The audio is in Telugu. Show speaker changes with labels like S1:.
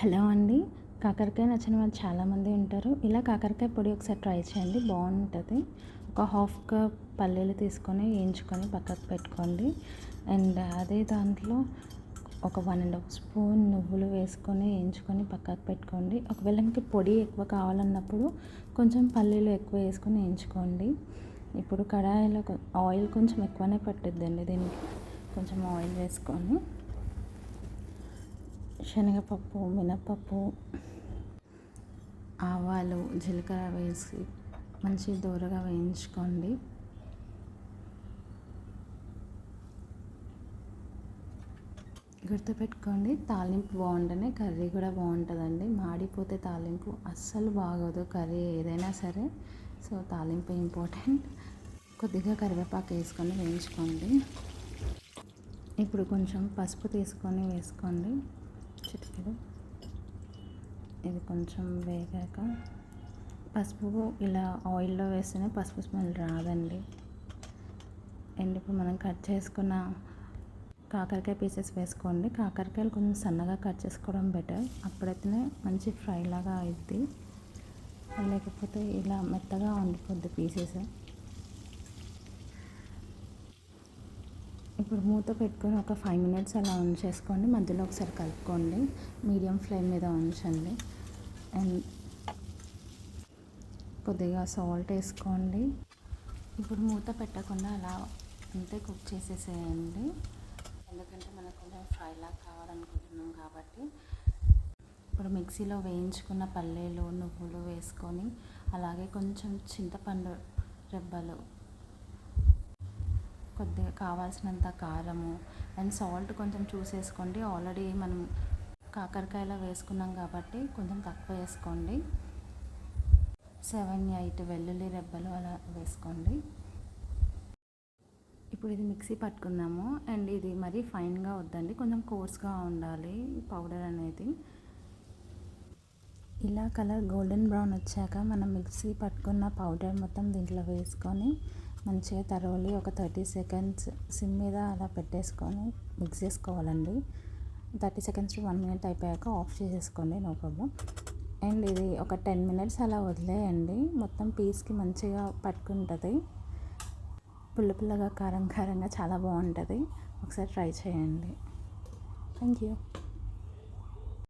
S1: హలో అండి. కాకరకాయ నచ్చని వాళ్ళు చాలామంది ఉంటారు. ఇలా కాకరకాయ పొడి ఒకసారి ట్రై చేయండి, బాగుంటుంది. ఒక హాఫ్ కప్ పల్లీలు తీసుకొని వేయించుకొని పక్కకు పెట్టుకోండి. అండ్ అదే దాంట్లో ఒక 1.5 స్పూన్ నువ్వులు వేసుకొని వేయించుకొని పక్కకు పెట్టుకోండి. ఒకవేళ మీకు పొడి ఎక్కువ కావాలన్నప్పుడు కొంచెం పల్లీలు ఎక్కువ వేసుకొని వేయించుకోండి. ఇప్పుడు కడాయిలో ఆయిల్ కొంచెం ఎక్కువనే పట్టుద్దండి. దీనికి కొంచెం ఆయిల్ వేసుకొని శనగపప్పు, మినపప్పు, ఆవాలు, జీలకర్ర వేసి మంచి దోరగా వేయించుకోండి. గుర్తుపెట్టుకోండి, తాలింపు బాగుంటేనే కర్రీ కూడా బాగుంటుందండి. మాడిపోతే తాలింపు అస్సలు బాగోదు కర్రీ ఏదైనా సరే. సో తాలింపు ఇంపార్టెంట్. కొద్దిగా కరివేపాకు వేసుకొని వేయించుకోండి. ఇప్పుడు కొంచెం పసుపు తీసుకొని వేసుకోండి, చిటికెడు. ఇది కొంచెం వేగాక పసుపు ఇలా ఆయిల్లో వేస్తేనే పసుపు స్మెల్ రాదండి. అండ్ ఇప్పుడు మనం కట్ చేసుకున్న కాకరకాయ పీసెస్ వేసుకోండి. కాకరకాయలు కొంచెం సన్నగా కట్ చేసుకోవడం బెటర్, అప్పుడైతేనే మంచి ఫ్రై లాగా అవుద్ది. లేకపోతే ఇలా మెత్తగా ఉండిపోద్ది పీసెస్. ఇప్పుడు మూత పెట్టుకొని ఒక 5 మినిట్స్ అలా ఉంచేసుకోండి. మధ్యలో ఒకసారి కలుపుకోండి. మీడియం ఫ్లేమ్ మీద ఉంచండి. అండ్ కొద్దిగా సాల్ట్ వేసుకోండి. ఇప్పుడు మూత పెట్టకుండా అలా అంతే కుక్ చేసేసేయండి. ఎందుకంటే మనకు కొంచెం ఫ్రైలాగా కావాలనుకుంటున్నాం కాబట్టి. ఇప్పుడు మిక్సీలో వేయించుకున్న పల్లీలు, నువ్వులు వేసుకొని అలాగే కొంచెం చింతపండు రెబ్బలు, కొద్దిగా కావాల్సినంత కారము అండ్ సాల్ట్ కొంచెం చూసేసుకోండి. ఆల్రెడీ మనం కాకరకాయలో వేసుకున్నాం కాబట్టి కొంచెం తక్కువ వేసుకోండి. 7-8 వెల్లుల్లి రెబ్బలు అలా వేసుకోండి. ఇప్పుడు ఇది మిక్సీ పట్టుకుందాము. అండ్ ఇది మరీ ఫైన్గా వద్దండి, కొంచెం కోర్స్గా ఉండాలి పౌడర్ అనేది. ఇలా కలర్ గోల్డెన్ బ్రౌన్ వచ్చాక మనం మిక్సీ పట్టుకున్న పౌడర్ మొత్తం దీంట్లో వేసుకొని మంచిగా తరవాలి. ఒక 30 సెకండ్స్ సిమ్ మీద అలా పెట్టేసుకొని మిక్స్ చేసుకోవాలండి. 30 సెకండ్స్ టు 1 మినిట్ అయిపోయాక ఆఫ్ చేసేసుకోండి, నో ప్రాబ్లం. అండ్ ఇది ఒక 10 మినిట్స్ అలా వదిలేయండి. మొత్తం పీస్కి మంచిగా పట్టుకుంటుంది. పుల్ల పుల్లగా, కారం కారంగా చాలా బాగుంటుంది. ఒకసారి ట్రై చేయండి. Thank you.